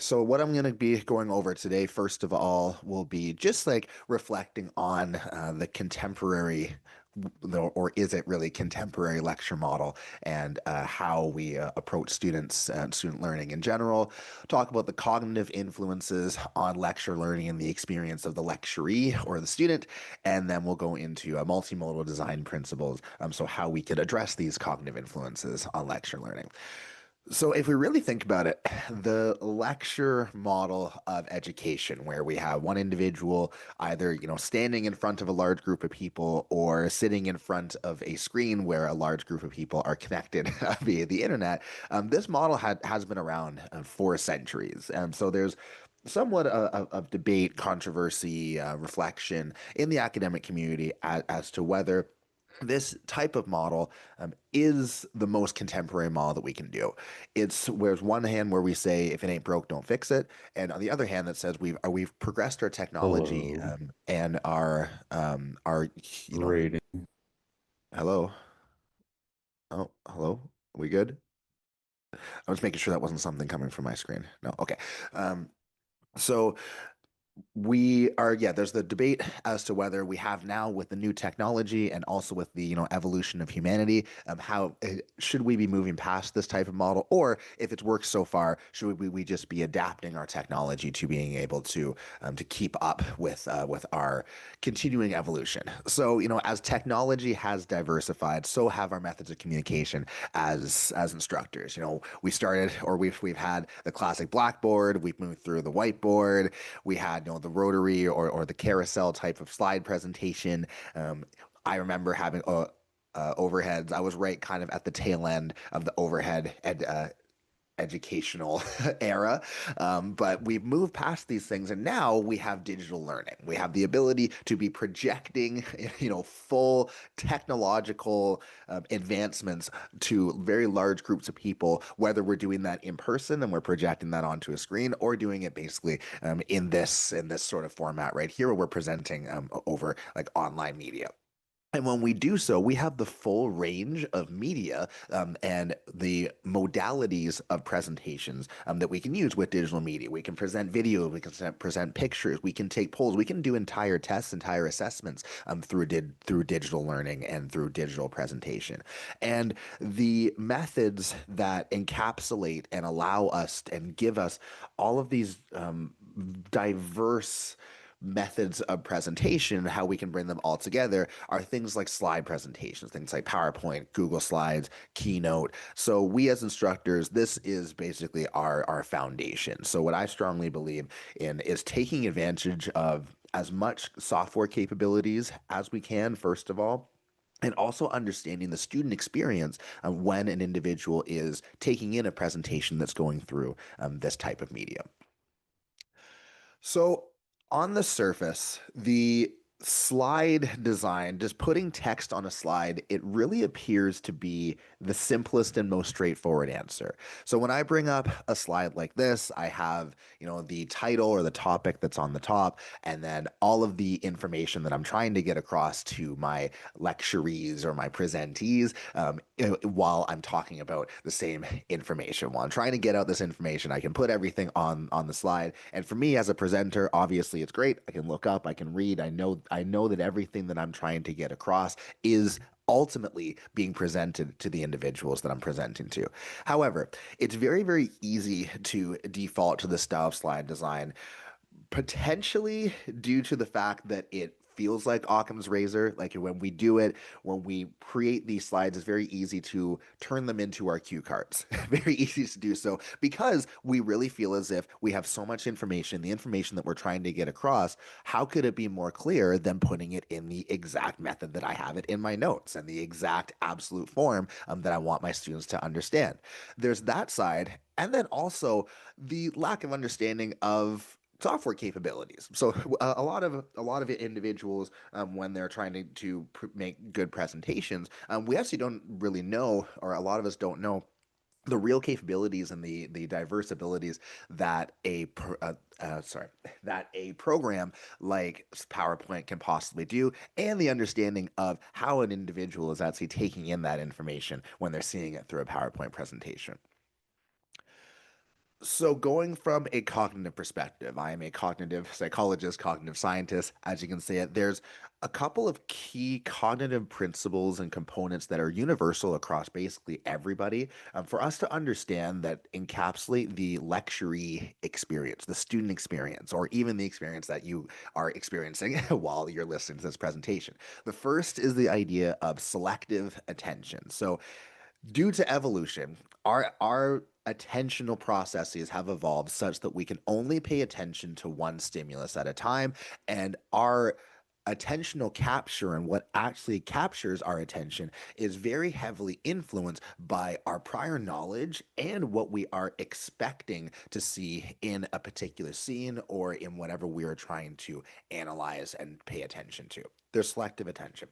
so what I'm going to be going over today, first of all, will be just like reflecting on the contemporary, or is it really contemporary lecture model, and how we approach students and student learning in general. Talk about the cognitive influences on lecture learning and the experience of the lecturee or the student, and then we'll go into multimodal design principles, so how we could address these cognitive influences on lecture learning. So, if we really think about it, the lecture model of education, where we have one individual either, standing in front of a large group of people or sitting in front of a screen where a large group of people are connected via the internet, this model has been around for centuries. And so there's somewhat of debate, controversy, reflection in the academic community as to whether this type of model is the most contemporary model that we can do. It's where's one hand where we say if it ain't broke, don't fix it, and on the other hand that says we've progressed our technology Hello, and our you know rating. hello, oh, hello, we good? I was making sure that wasn't something coming from my screen. No, okay. um so we are, yeah, there's the debate as to whether we have now with the new technology and also with the evolution of humanity, how should we be moving past this type of model, or if it's worked so far, should we just be adapting our technology to being able to keep up with our continuing evolution. So as technology has diversified, so have our methods of communication as instructors. We started, or we've had the classic blackboard, we've moved through the whiteboard, we had the rotary or the carousel type of slide presentation. I remember having overheads. I was right kind of at the tail end of the overhead educational era. But we've moved past these things, and now we have digital learning. We have the ability to be projecting, full technological advancements to very large groups of people, whether we're doing that in person and we're projecting that onto a screen, or doing it basically in this sort of format right here, where we're presenting over like online media. And when we do so, we have the full range of media and the modalities of presentations that we can use with digital media. We can present video, we can present pictures, we can take polls, we can do entire tests, entire assessments through digital learning and through digital presentation. And the methods that encapsulate and allow us and give us all of these diverse methods of presentation, how we can bring them all together, are things like slide presentations, things like PowerPoint, Google Slides, Keynote. So we as instructors, this is basically our foundation. So what I strongly believe in is taking advantage of as much software capabilities as we can, first of all, and also understanding the student experience when an individual is taking in a presentation that's going through this type of medium. So, on the surface, the slide design, just putting text on a slide, it really appears to be the simplest and most straightforward answer. So when I bring up a slide like this, I have, the title or the topic that's on the top, and then all of the information that I'm trying to get across to my lecturees or my presentees, while I'm talking about the same information. While I'm trying to get out this information, I can put everything on the slide. And for me as a presenter, obviously it's great. I can look up, I can read. I know that everything that I'm trying to get across is ultimately being presented to the individuals that I'm presenting to. However, it's very, very easy to default to the style of slide design, potentially due to the fact that it feels like Occam's razor. Like when we do it, when we create these slides, it's very easy to turn them into our cue cards. Very easy to do so because we really feel as if we have so much information, the information that we're trying to get across. How could it be more clear than putting it in the exact method that I have it in my notes and the exact absolute form that I want my students to understand? There's that side. And then also the lack of understanding of software capabilities. So a lot of individuals, when they're trying to make good presentations, we actually don't really know, or a lot of us don't know, the real capabilities and the diverse abilities that sorry, that a program like PowerPoint can possibly do, and the understanding of how an individual is actually taking in that information when they're seeing it through a PowerPoint presentation. So, going from a cognitive perspective, I am a cognitive psychologist, cognitive scientist, as you can see it. There's a couple of key cognitive principles and components that are universal across basically everybody for us to understand that encapsulate the lecturee experience, the student experience, or even the experience that you are experiencing while you're listening to this presentation. The first is the idea of selective attention. So, due to evolution, our attentional processes have evolved such that we can only pay attention to one stimulus at a time, and our attentional capture and what actually captures our attention is very heavily influenced by our prior knowledge and what we are expecting to see in a particular scene or in whatever we are trying to analyze and pay attention to. There's selective attention.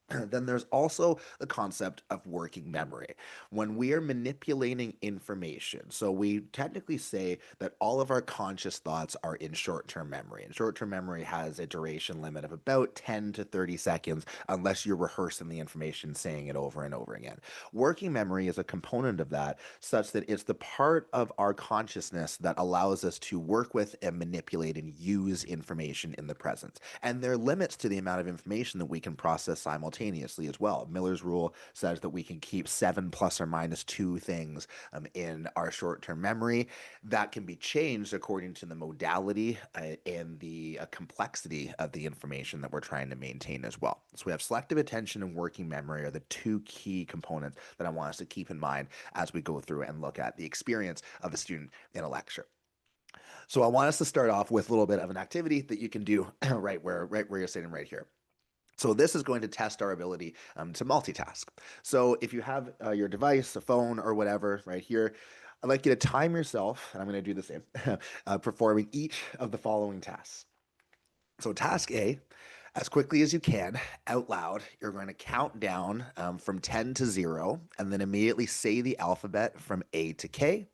Then there's also the concept of working memory. When we are manipulating information, so we technically say that all of our conscious thoughts are in short term memory. And short term memory has a duration limit of about 10 to 30 seconds, unless you're rehearsing the information, saying it over and over again. Working memory is a component of that, such that it's the part of our consciousness that allows us to work with and manipulate and use information in the present. And there are limits to the amount of information that we can process simultaneously as well. Miller's rule says that we can keep seven plus or minus two things in our short term memory. That can be changed according to the modality and the complexity of the information that we're trying to maintain as well. So we have selective attention and working memory are the two key components that I want us to keep in mind as we go through and look at the experience of a student in a lecture. So I want us to start off with a little bit of an activity that you can do right where you're sitting right here. So this is going to test our ability to multitask. So if you have your device, a phone, or whatever right here, I'd like you to time yourself, and I'm going to do the same, performing each of the following tasks. So task A, as quickly as you can, out loud, you're going to count down from 10 to 0, and then immediately say the alphabet from A to K.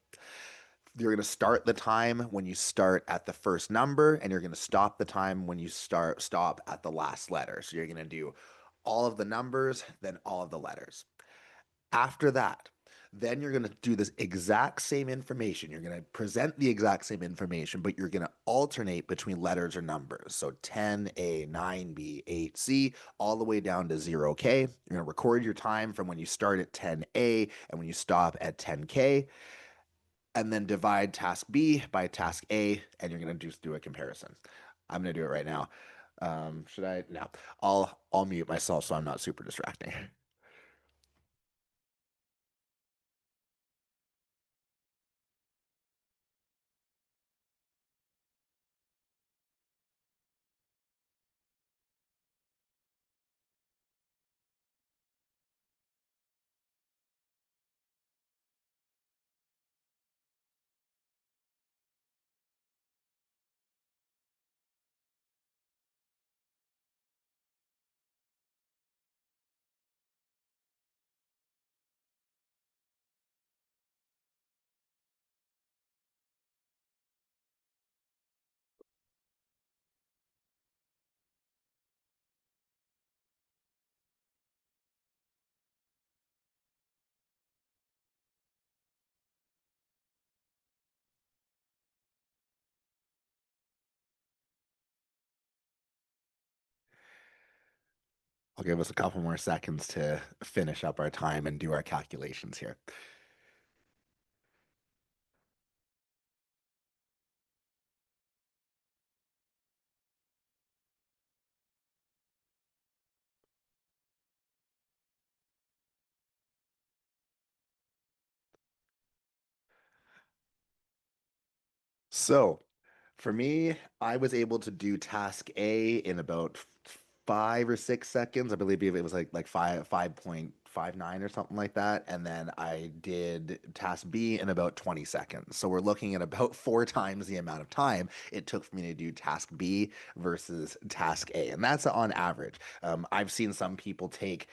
You're going to start the time when you start at the first number, and you're going to stop the time when you stop at the last letter. So you're going to do all of the numbers, then all of the letters. After that, then you're going to do this exact same information. You're going to present the exact same information, but you're going to alternate between letters or numbers. So 10A, 9B, 8C, all the way down to 0K. You're going to record your time from when you start at 10A and when you stop at 10K, and then divide task B by task A, and you're going to just do a comparison. I'm going to do it right now. Should I? No. I'll mute myself so I'm not super distracting. I'll give us a couple more seconds to finish up our time and do our calculations here. So, for me, I was able to do task A in about 5 or 6 seconds. I believe it was like 5.59 or something like that. And then I did task B in about 20 seconds. So we're looking at about four times the amount of time it took for me to do task B versus task A. And that's on average. I've seen some people take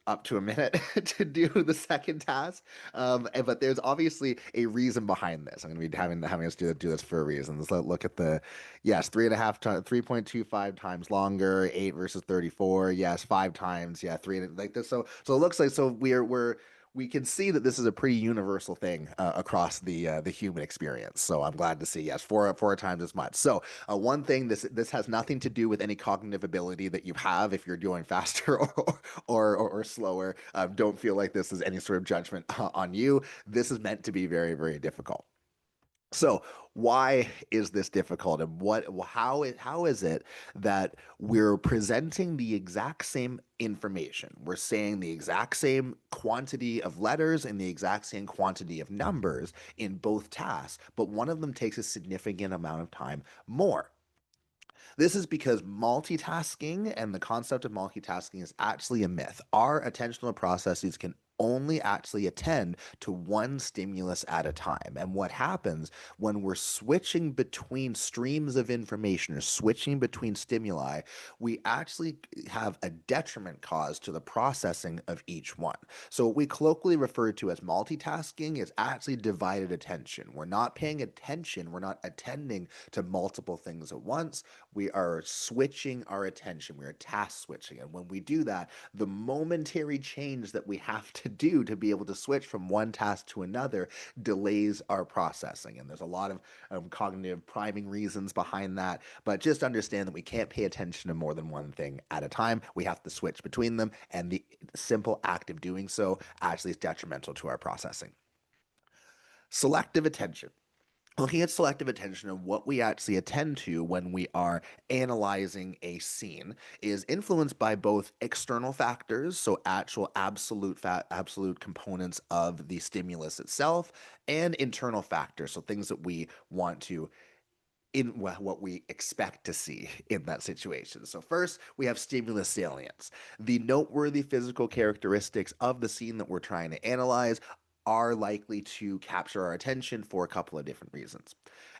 up to a minute to do the second task. But there's obviously a reason behind this. I'm going to be having us do this for a reason. Let's look at the yes, 3.25 times longer, 8 versus 34. Yes, 5 times. Yeah, three like this. So it looks like we're we can see that this is a pretty universal thing across the human experience. So I'm glad to see yes, four times as much. So one thing, this has nothing to do with any cognitive ability that you have if you're doing faster or slower. Don't feel like this is any sort of judgment on you. This is meant to be very, very difficult. So why is this difficult, and how is it that we're presenting the exact same information? We're saying the exact same quantity of letters and the exact same quantity of numbers in both tasks, but one of them takes a significant amount of time more. This is because multitasking and the concept of multitasking is actually a myth. Our attentional processes can only actually attend to one stimulus at a time. And what happens when we're switching between streams of information or switching between stimuli, we actually have a detriment caused to the processing of each one. So, what we colloquially refer to as multitasking is actually divided attention. We're not paying attention, we're not attending to multiple things at once. We are switching our attention. We are task switching. And when we do that, the momentary change that we have to do to be able to switch from one task to another delays our processing. And there's a lot of cognitive priming reasons behind that. But just understand that we can't pay attention to more than one thing at a time. We have to switch between them. And the simple act of doing so actually is detrimental to our processing. Selective attention. Looking at selective attention and what we actually attend to when we are analyzing a scene is influenced by both external factors, so actual absolute components of the stimulus itself, and internal factors, so things that we want to in what we expect to see in that situation. So first, we have stimulus salience. The noteworthy physical characteristics of the scene that we're trying to analyze are likely to capture our attention for a couple of different reasons.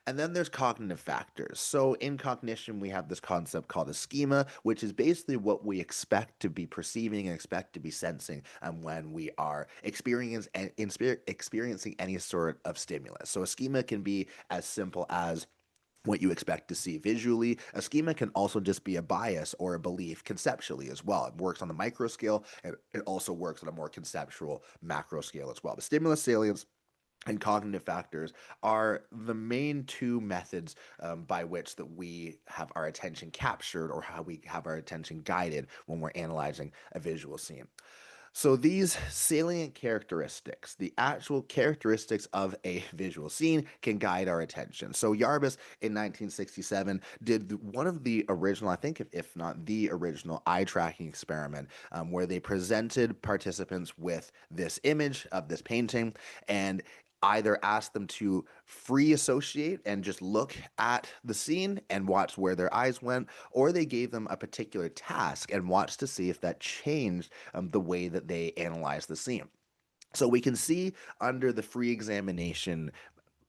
And then there's cognitive factors. So in cognition, we have this concept called a schema, which is basically what we expect to be perceiving and expect to be sensing when we are experiencing any sort of stimulus. So a schema can be as simple as what you expect to see visually. A schema can also just be a bias or a belief conceptually as well. It works on the micro scale, and it also works on a more conceptual macro scale as well. The stimulus salience and cognitive factors are the main two methods by which that we have our attention captured or how we have our attention guided when we're analyzing a visual scene. So these salient characteristics, the actual characteristics of a visual scene, can guide our attention. So Yarbus in 1967 did one of the original, I think if not the original, eye tracking experiment where they presented participants with this image of this painting and either asked them to free associate and just look at the scene and watch where their eyes went, or they gave them a particular task and watched to see if that changed the way that they analyzed the scene. So we can see under the free examination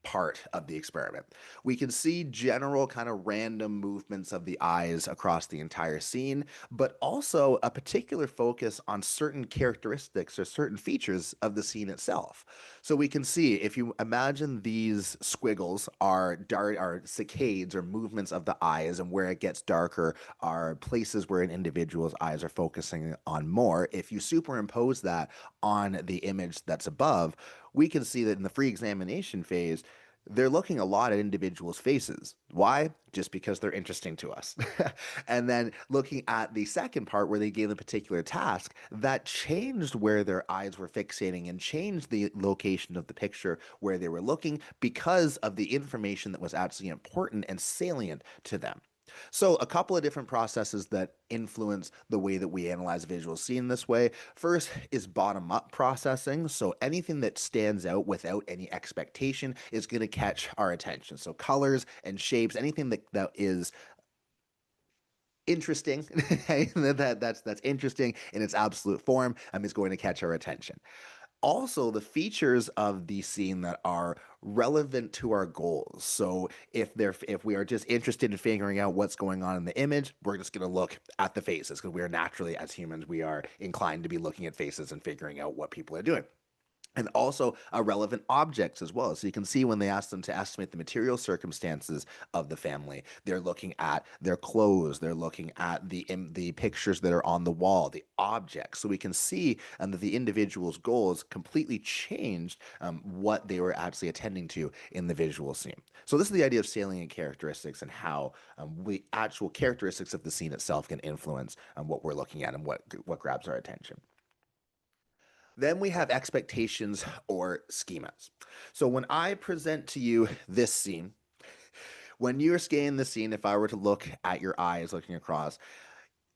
part of the experiment. We can see general kind of random movements of the eyes across the entire scene, but also a particular focus on certain characteristics or certain features of the scene itself. So we can see if you imagine these squiggles are saccades or movements of the eyes, and where it gets darker are places where an individual's eyes are focusing on more. If you superimpose that on the image that's above, we can see that in the free examination phase, they're looking a lot at individuals' faces. Why? Just because they're interesting to us. And then looking at the second part where they gave a particular task, that changed where their eyes were fixating and changed the location of the picture where they were looking because of the information that was actually important and salient to them. So, a couple of different processes that influence the way that we analyze visual scene this way. First is bottom up processing. So, anything that stands out without any expectation is going to catch our attention. So, colors and shapes, anything that is interesting that's interesting in its absolute form is going to catch our attention. Also the features of the scene that are relevant to our goals. So if we are just interested in figuring out what's going on in the image, we're just going to look at the faces because we are naturally, as humans, we are inclined to be looking at faces and figuring out what people are doing. and also relevant objects as well. So you can see when they ask them to estimate the material circumstances of the family, they're looking at their clothes, they're looking at the pictures that are on the wall, the objects. So we can see that the individual's goals completely changed what they were actually attending to in the visual scene. So this is the idea of salient characteristics and how the actual characteristics of the scene itself can influence what we're looking at and what grabs our attention. Then we have expectations or schemas. So when I present to you this scene, when you're scanning the scene, if I were to look at your eyes looking across,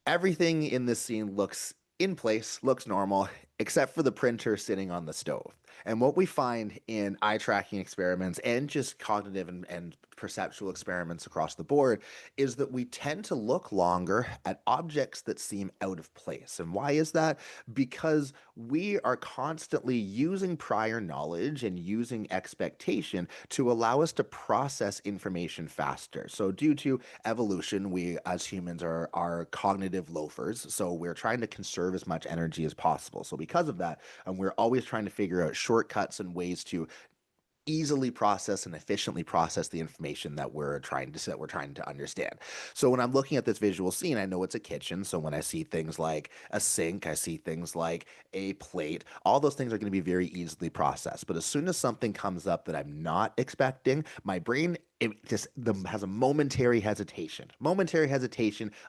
everything in this scene looks in place, looks normal, except for the printer sitting on the stove. And what we find in eye tracking experiments and just cognitive and perceptual experiments across the board is that we tend to look longer at objects that seem out of place. And why is that? Because we are constantly using prior knowledge and using expectation to allow us to process information faster. So, due to evolution, we as humans are cognitive loafers. So, we're trying to conserve as much energy as possible. So, because of that, we're always trying to figure out shortcuts and ways to easily process and efficiently process the information that we're trying to understand. So when I'm looking at this visual scene, I know it's a kitchen. So when I see things like a sink, I see things like a plate, all those things are going to be very easily processed. But as soon as something comes up that I'm not expecting, my brain has a momentary hesitation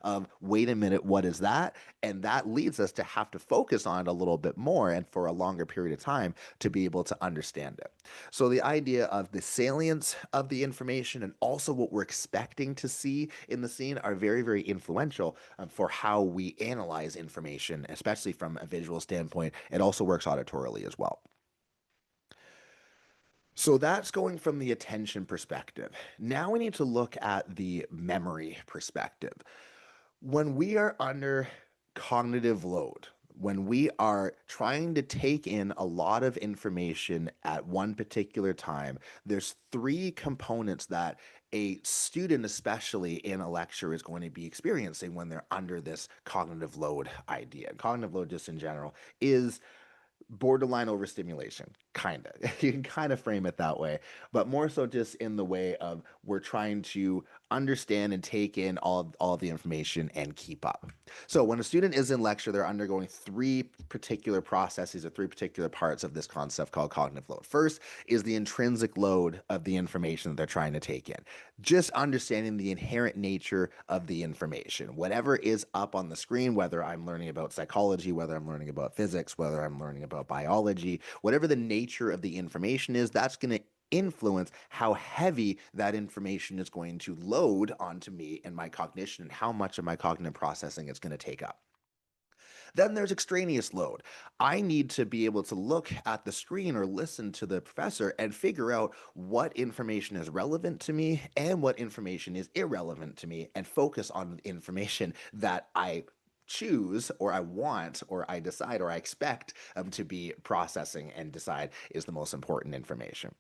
of, wait a minute, what is that? And that leads us to have to focus on it a little bit more and for a longer period of time to be able to understand it. So the idea of the salience of the information and also what we're expecting to see in the scene are very, very influential for how we analyze information, especially from a visual standpoint. It also works auditorily as well. So that's going from the attention perspective. Now we need to look at the memory perspective. When we are under cognitive load, when we are trying to take in a lot of information at one particular time, there's three components that a student, especially in a lecture, is going to be experiencing when they're under this cognitive load idea. Cognitive load, just in general, is borderline overstimulation, kind of. You can kind of frame it that way, but more so just in the way of we're trying to understand and take in all of the information and keep up. So when a student is in lecture, they're undergoing three particular processes or three particular parts of this concept called cognitive load. First is the intrinsic load of the information that they're trying to take in. Just understanding the inherent nature of the information. Whatever is up on the screen, whether I'm learning about psychology, whether I'm learning about physics, whether I'm learning about biology, whatever the nature of the information is, that's going to influence how heavy that information is going to load onto me and my cognition and how much of my cognitive processing it's going to take up. Then there's extraneous load. I need to be able to look at the screen or listen to the professor and figure out what information is relevant to me and what information is irrelevant to me and focus on information that I choose or I want or I decide or I expect to be processing and decide is the most important information.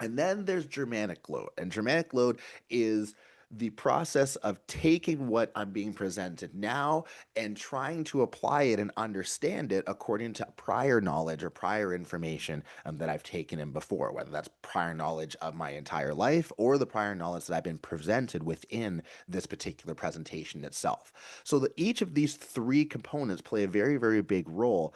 And then there's Germanic load. And Germanic load is the process of taking what I'm being presented now and trying to apply it and understand it according to prior knowledge or prior information that I've taken in before, whether that's prior knowledge of my entire life or the prior knowledge that I've been presented within this particular presentation itself. So that each of these three components play a very, very big role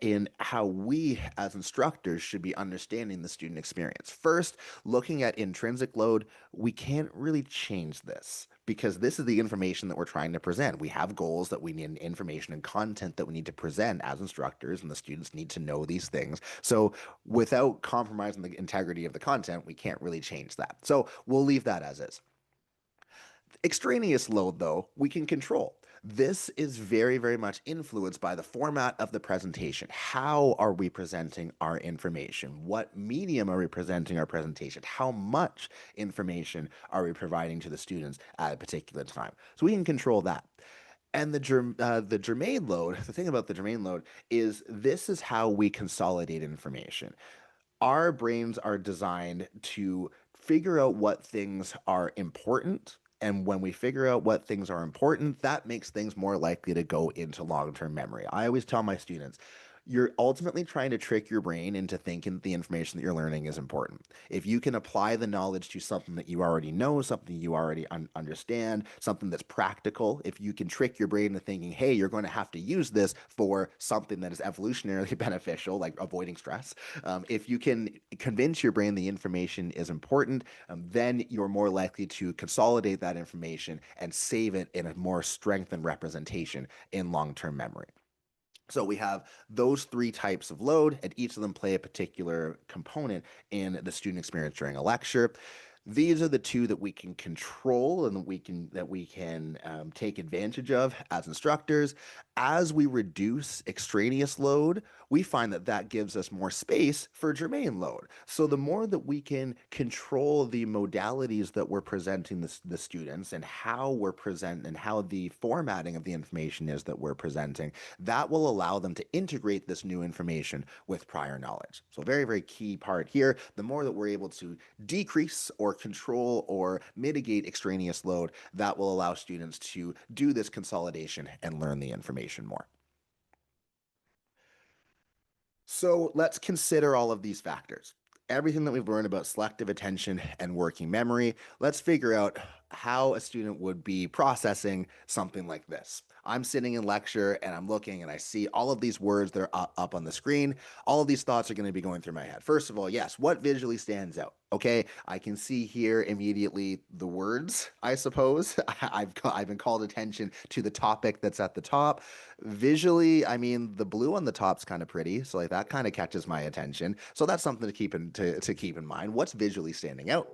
in how we as instructors should be understanding the student experience. First, looking at intrinsic load, we can't really change this because this is the information that we're trying to present. We have goals that we need information and content that we need to present as instructors, and the students need to know these things. So, without compromising the integrity of the content, we can't really change that. So, we'll leave that as is. Extraneous load, though, we can control. This is very, very much influenced by the format of the presentation. How are we presenting our information? What medium are we presenting our presentation? How much information are we providing to the students at a particular time? So we can control that. And the germane load, the thing about the germane load is this is how we consolidate information. Our brains are designed to figure out what things are important. And when we figure out what things are important, that makes things more likely to go into long term memory. I always tell my students, You're ultimately trying to trick your brain into thinking that the information that you're learning is important. If you can apply the knowledge to something that you already know, something you already understand, something that's practical, if you can trick your brain into thinking, hey, you're going to have to use this for something that is evolutionarily beneficial, like avoiding stress, if you can convince your brain the information is important, then you're more likely to consolidate that information and save it in a more strengthened representation in long term memory. So we have those three types of load, and each of them play a particular component in the student experience during a lecture. These are the two that we can control and that we can take advantage of as instructors. As we reduce extraneous load, we find that that gives us more space for germane load. So the more that we can control the modalities that we're presenting the students and how we're presenting and how the formatting of the information is that we're presenting, that will allow them to integrate this new information with prior knowledge. So very, very key part here. The more that we're able to decrease or control or mitigate extraneous load, that will allow students to do this consolidation and learn the information more. So let's consider all of these factors. Everything that we've learned about selective attention and working memory, let's figure out how a student would be processing something like this. I'm sitting in lecture and I'm looking and I see all of these words that are up on the screen. All of these thoughts are going to be going through my head. First of all, yes, what visually stands out? Okay, I can see here immediately the words, I suppose. I've been called attention to the topic that's at the top. Visually, I mean, the blue on the top's kind of pretty, so like that kind of catches my attention. So that's something to keep in mind. What's visually standing out?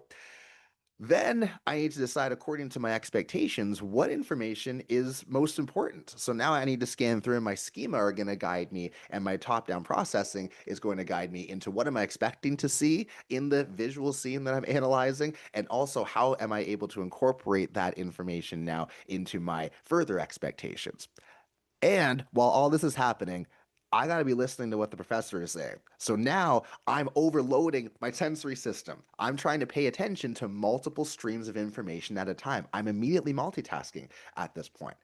Then I need to decide, according to my expectations, what information is most important. So now I need to scan through, and my schema are going to guide me, and my top-down processing is going to guide me into what am I expecting to see in the visual scene that I'm analyzing, and also how am I able to incorporate that information now into my further expectations. And while all this is happening, I got to be listening to what the professor is saying. So now I'm overloading my sensory system. I'm trying to pay attention to multiple streams of information at a time. I'm immediately multitasking at this point.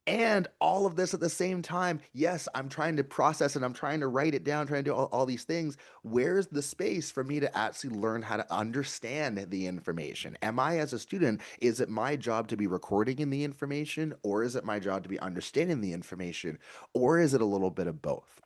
And all of this at the same time, yes, I'm trying to process it. I'm trying to write it down, trying to do all these things. Where's the space for me to actually learn how to understand the information? Am I, as a student, is it my job to be recording in the information, or is it my job to be understanding the information, or is it a little bit of both?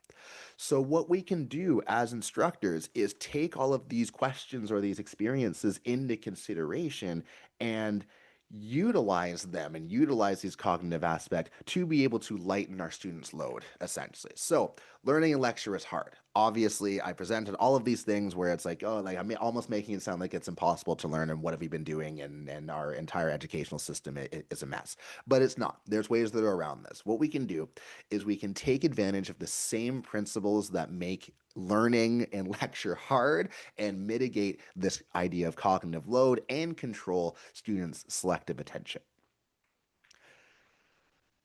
So, what we can do as instructors is take all of these questions or these experiences into consideration and utilize them and utilize these cognitive aspects to be able to lighten our students' load, essentially. So, learning a lecture is hard. Obviously, I presented all of these things where it's like, oh, like I'm almost making it sound like it's impossible to learn and what have we been doing, and our entire educational system is a mess. But it's not. There's ways that are around this. What we can do is we can take advantage of the same principles that make learning and lecture hard and mitigate this idea of cognitive load and control students' selective attention.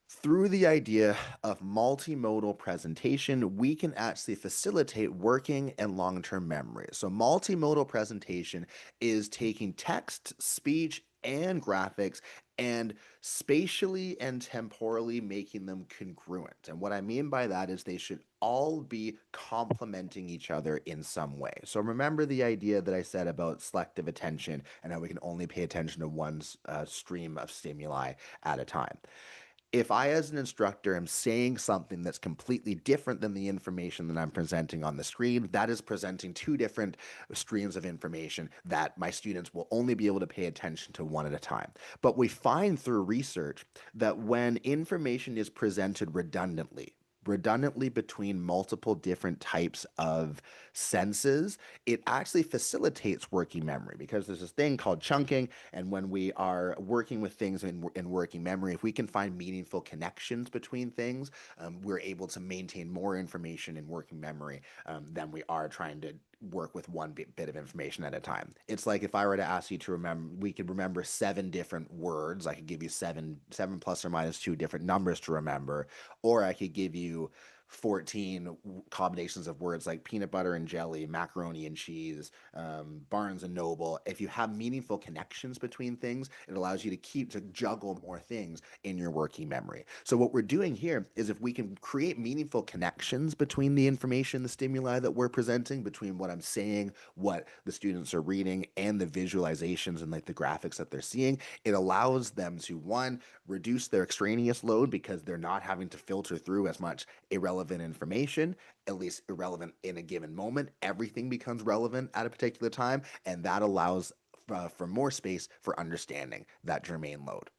Through the idea of multimodal presentation, we can actually facilitate working and long term memory. So, multimodal presentation is taking text, speech, and graphics and spatially and temporally making them congruent. And what I mean by that is they should all be complementing each other in some way. So, remember the idea that I said about selective attention and how we can only pay attention to one stream of stimuli at a time. If I, as an instructor, am saying something that's completely different than the information that I'm presenting on the screen, that is presenting two different streams of information that my students will only be able to pay attention to one at a time. But we find through research that when information is presented redundantly between multiple different types of senses, it actually facilitates working memory because there's this thing called chunking. And when we are working with things in working memory, if we can find meaningful connections between things, we're able to maintain more information in working memory than we are trying to work with one bit of information at a time. It's like if I were to ask you to remember, we could remember seven different words. I could give you seven plus or minus two different numbers to remember, or I could give you 14 combinations of words like peanut butter and jelly, macaroni and cheese, Barnes and Noble. If you have meaningful connections between things, it allows you to juggle more things in your working memory. So what we're doing here is if we can create meaningful connections between the information, the stimuli that we're presenting, between what I'm saying, what the students are reading, and the visualizations and like the graphics that they're seeing, it allows them to, one, reduce their extraneous load because they're not having to filter through as much irrelevant information, at least irrelevant in a given moment. Everything becomes relevant at a particular time, and that allows for more space for understanding that germane load.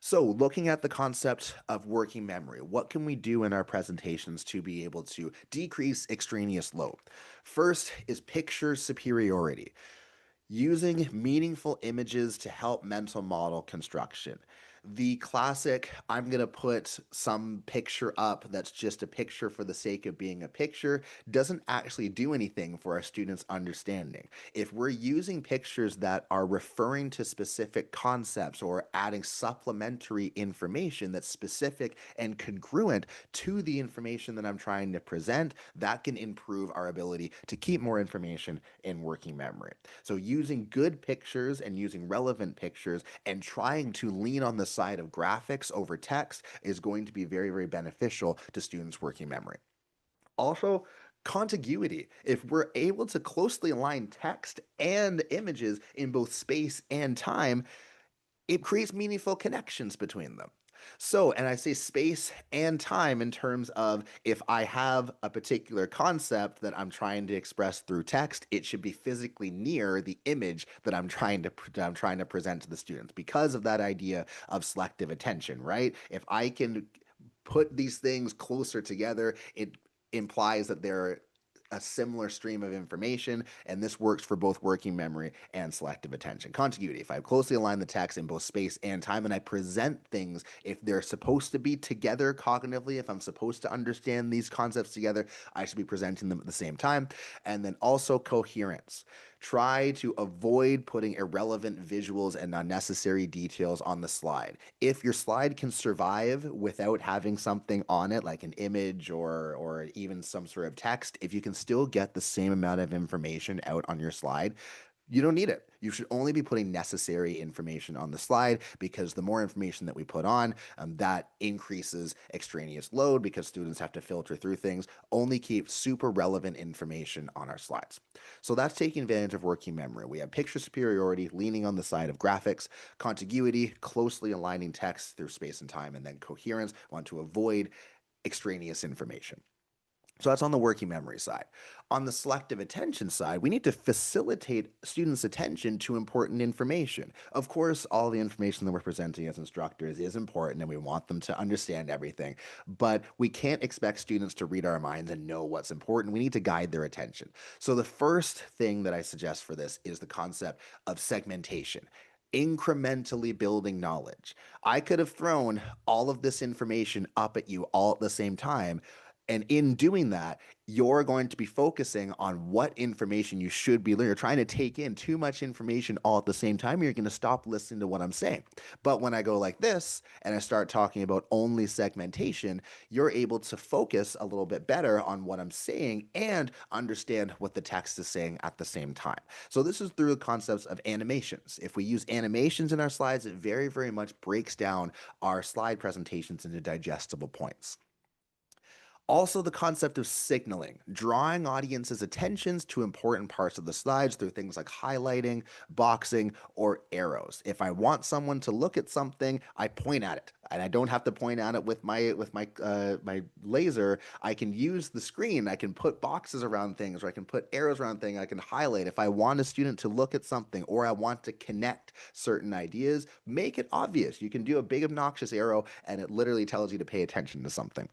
So, looking at the concept of working memory, what can we do in our presentations to be able to decrease extraneous load? First is picture superiority, using meaningful images to help mental model construction. The classic, I'm going to put some picture up that's just a picture for the sake of being a picture, doesn't actually do anything for our students' understanding. If we're using pictures that are referring to specific concepts or adding supplementary information that's specific and congruent to the information that I'm trying to present, that can improve our ability to keep more information in working memory. So using good pictures and using relevant pictures and trying to lean on the side of graphics over text is going to be very, very beneficial to students' working memory. Also, contiguity. If we're able to closely align text and images in both space and time, it creates meaningful connections between them. So, and I say space and time in terms of if I have a particular concept that I'm trying to express through text, it should be physically near the image I'm trying to present to the students because of that idea of selective attention, right? If I can put these things closer together, it implies that they're a similar stream of information, and this works for both working memory and selective attention. Contiguity, if I closely align the text in both space and time, and I present things, if they're supposed to be together cognitively, if I'm supposed to understand these concepts together, I should be presenting them at the same time. And then also coherence. Try to avoid putting irrelevant visuals and unnecessary details on the slide. If your slide can survive without having something on it, like an image or even some sort of text, if you can still get the same amount of information out on your slide, you don't need it. You should only be putting necessary information on the slide because the more information that we put on, that increases extraneous load because students have to filter through things. Only keep super relevant information on our slides. So that's taking advantage of working memory. We have picture superiority, leaning on the side of graphics, contiguity, closely aligning text through space and time, and then coherence, want to avoid extraneous information. So that's on the working memory side. On the selective attention side, we need to facilitate students' attention to important information. Of course, all the information that we're presenting as instructors is important and we want them to understand everything, but we can't expect students to read our minds and know what's important. We need to guide their attention. So the first thing that I suggest for this is the concept of segmentation, incrementally building knowledge. I could have thrown all of this information up at you all at the same time, and in doing that, you're going to be focusing on what information you should be learning. You're trying to take in too much information all at the same time. You're going to stop listening to what I'm saying. But when I go like this and I start talking about only segmentation, you're able to focus a little bit better on what I'm saying and understand what the text is saying at the same time. So this is through the concepts of animations. If we use animations in our slides, it very, very much breaks down our slide presentations into digestible points. Also, the concept of signaling, drawing audiences' attentions to important parts of the slides through things like highlighting, boxing, or arrows. If I want someone to look at something, I point at it, and I don't have to point at it with my laser. I can use the screen. I can put boxes around things, or I can put arrows around things. I can highlight. If I want a student to look at something, or I want to connect certain ideas, make it obvious. You can do a big obnoxious arrow, and it literally tells you to pay attention to something.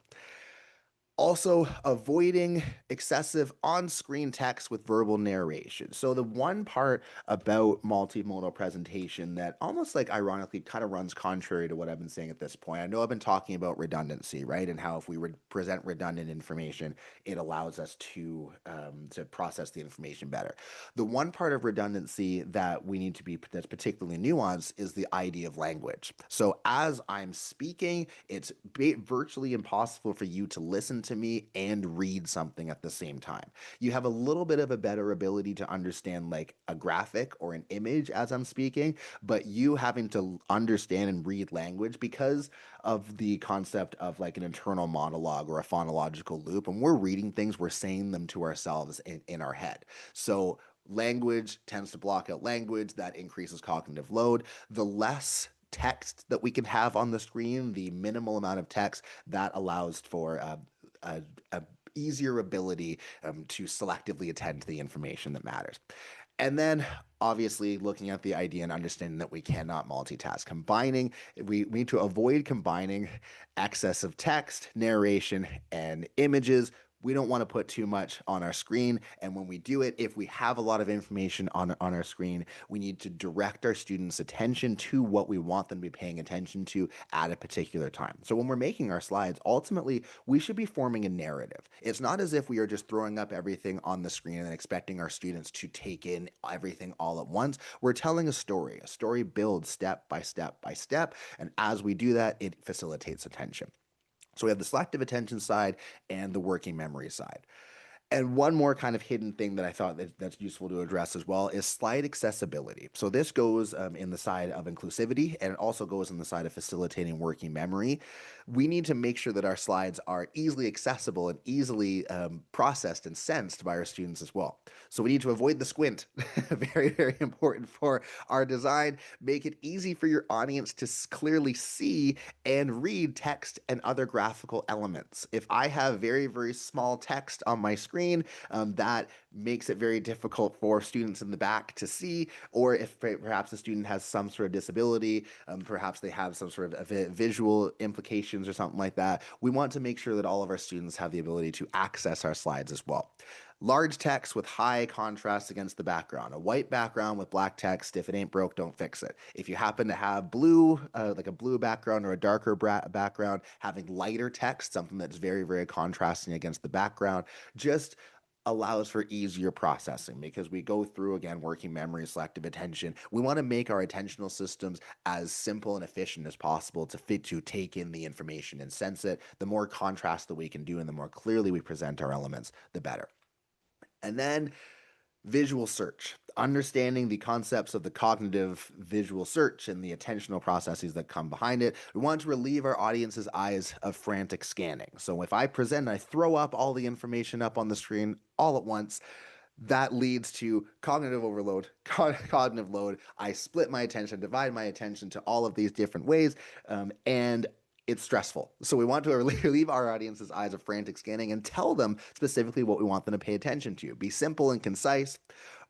Also, avoiding excessive on-screen text with verbal narration. So the one part about multimodal presentation that almost like ironically kind of runs contrary to what I've been saying at this point. I know I've been talking about redundancy, right? And how if we would present redundant information, it allows us to process the information better. The one part of redundancy that we need to be that's particularly nuanced is the idea of language. So as I'm speaking, it's virtually impossible for you to listen to me and read something at the same time. You have a little bit of a better ability to understand like a graphic or an image as I'm speaking, but you having to understand and read language because of the concept of like an internal monologue or a phonological loop. And we're reading things, we're saying them to ourselves in our head. So language tends to block out language, that increases cognitive load. The less text that we can have on the screen, the minimal amount of text that allows for a easier ability to selectively attend to the information that matters. And then obviously looking at the idea and understanding that we cannot multitask. We need to avoid combining excessive text, narration, and images. We don't want to put too much on our screen. And when we do it, if we have a lot of information on our screen, we need to direct our students' attention to what we want them to be paying attention to at a particular time. So when we're making our slides, ultimately, we should be forming a narrative. It's not as if we are just throwing up everything on the screen and expecting our students to take in everything all at once. We're telling a story. A story builds step by step by step. And as we do that, it facilitates attention. So we have the selective attention side and the working memory side. And one more kind of hidden thing that I thought that's useful to address as well is slide accessibility. So this goes in the side of inclusivity, and it also goes in the side of facilitating working memory. We need to make sure that our slides are easily accessible and easily processed and sensed by our students as well. So we need to avoid the squint. Very, very important for our design. Make it easy for your audience to clearly see and read text and other graphical elements. If I have very, very small text on my screen, that makes it very difficult for students in the back to see, or if perhaps a student has some sort of disability, perhaps they have some sort of visual implications or something like that, we want to make sure that all of our students have the ability to access our slides as well. Large text with high contrast against the background. A white background with black text, if it ain't broke, don't fix it. If you happen to have blue, like a blue background or a darker background, having lighter text, something that's very, very contrasting against the background, just allows for easier processing because we go through again working memory, selective attention. We want to make our attentional systems as simple and efficient as possible to take in the information and sense it. The more contrast that we can do and the more clearly we present our elements, the better. And then visual search, understanding the concepts of the cognitive visual search and the attentional processes that come behind it. We want to relieve our audience's eyes of frantic scanning. So if I present and I throw up all the information up on the screen all at once, that leads to cognitive overload, cognitive load. I split my attention, divide my attention to all of these different ways, and it's stressful. So we want to relieve our audience's eyes of frantic scanning and tell them specifically what we want them to pay attention to. Be simple and concise,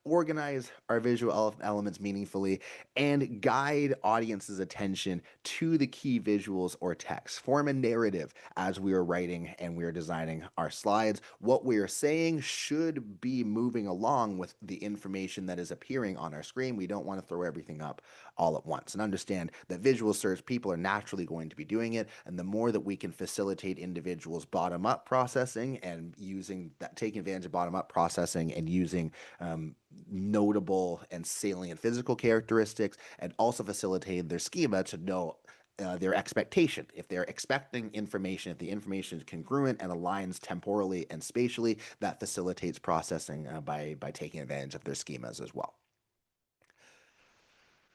organize our visual elements meaningfully, and guide audience's attention to the key visuals or text. Form a narrative as we are writing and we are designing our slides. What we are saying should be moving along with the information that is appearing on our screen. We don't want to throw everything up all at once. And understand that visual search, people are naturally going to be doing it, and the more that we can facilitate individuals' bottom-up processing and using that, taking advantage of bottom-up processing and using notable and salient physical characteristics, and also facilitating their schema to know their expectation. If they're expecting information, if the information is congruent and aligns temporally and spatially, that facilitates processing by taking advantage of their schemas as well.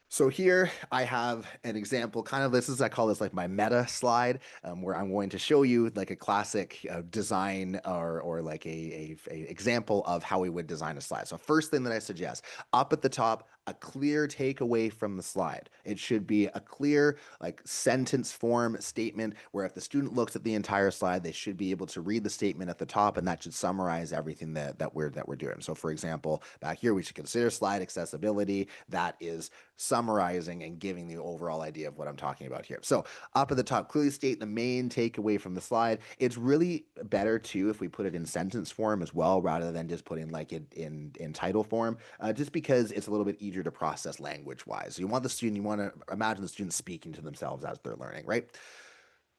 So here I have an example, kind of this is, I call this like my meta slide, where I'm going to show you like a classic design or like a example of how we would design a slide. So first thing that I suggest, up at the top, a clear takeaway from the slide. It should be a clear, like, sentence form statement where if the student looks at the entire slide, they should be able to read the statement at the top, and that should summarize everything that we're doing. So, for example, back here, we should consider slide accessibility. That is summarizing and giving the overall idea of what I'm talking about here. So, up at the top, clearly state the main takeaway from the slide. It's really better too if we put it in sentence form as well, rather than just putting like it in title form, just because it's a little bit easier to process language wise. So you want to imagine the student speaking to themselves as they're learning, right?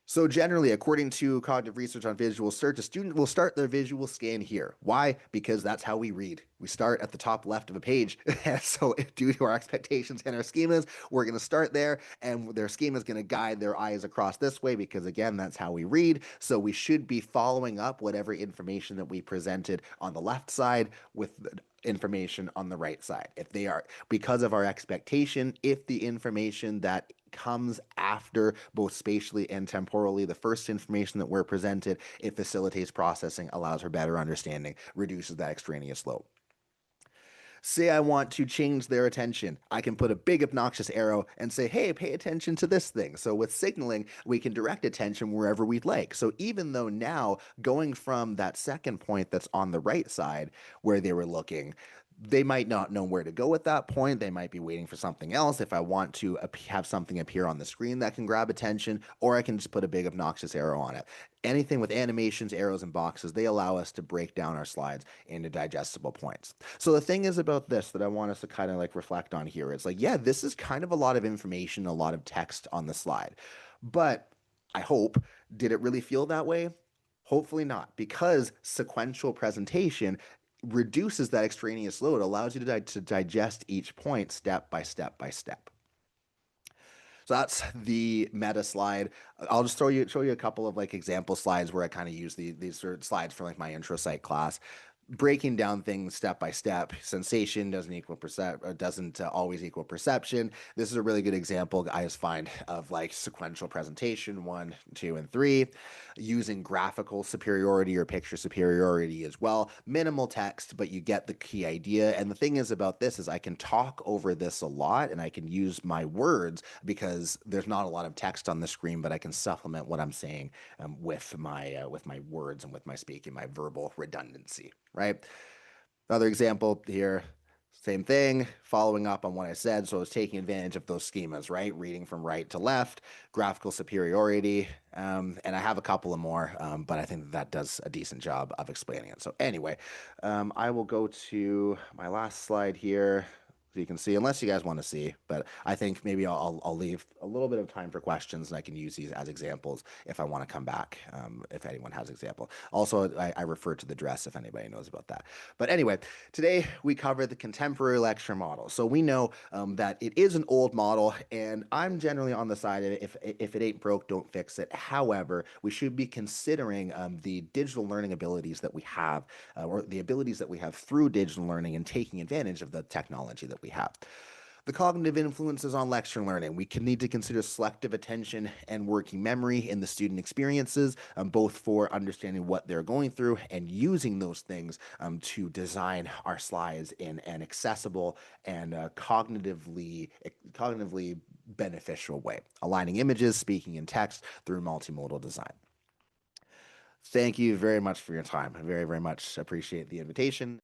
So generally, according to cognitive research on visual search, a student will start their visual scan here. Why? Because that's how we read. We start at the top left of a page. So due to our expectations and our schemas, we're going to start there, and their schema is going to guide their eyes across this way because, again, that's how we read. So we should be following up whatever information that we presented on the left side with the information on the right side. If they are, because of our expectation, if the information that comes after both spatially and temporally the first information that we're presented, it facilitates processing, allows for better understanding, reduces that extraneous load. Say I want to change their attention. I can put a big obnoxious arrow and say, hey, pay attention to this thing. So with signaling, we can direct attention wherever we'd like. So even though now going from that second point that's on the right side where they were looking, they might not know where to go at that point. They might be waiting for something else. If I want to have something appear on the screen that can grab attention, or I can just put a big obnoxious arrow on it. Anything with animations, arrows, and boxes, they allow us to break down our slides into digestible points. So the thing is about this that I want us to kind of like reflect on here is like, yeah, this is kind of a lot of information, a lot of text on the slide. But I hope, did it really feel that way? Hopefully not, because sequential presentation reduces that extraneous load, allows you to digest each point step by step by step. So that's the meta slide. I'll just show you a couple of like example slides where I kind of use these sort of slides for like my intro site class, breaking down things step by step. Sensation doesn't always equal perception. This is a really good example I just find of like sequential presentation 1, 2, and 3, using graphical superiority or picture superiority as well. Minimal text, but you get the key idea. And the thing is about this is I can talk over this a lot and I can use my words because there's not a lot of text on the screen, but I can supplement what I'm saying with my words and with my speaking, my verbal redundancy, right? Another example here, same thing, following up on what I said. So I was taking advantage of those schemas, right? Reading from right to left, graphical superiority, and I have a couple of more, but I think that does a decent job of explaining it. So anyway, I will go to my last slide here. So you can see, unless you guys want to see, but I think maybe I'll leave a little bit of time for questions, and I can use these as examples if I want to come back, if anyone has example. Also, I refer to the dress if anybody knows about that. But anyway, today we cover the contemporary lecture model. So we know that it is an old model, and I'm generally on the side of it, if it ain't broke, don't fix it. However, we should be considering the digital learning abilities that we have, or the abilities that we have through digital learning, and taking advantage of the technology that we have. The cognitive influences on lecture learning. We can need to consider selective attention and working memory in the student experiences, both for understanding what they're going through and using those things to design our slides in an accessible and cognitively beneficial way, aligning images, speaking, and text through multimodal design. Thank you very much for your time. I very, very much appreciate the invitation.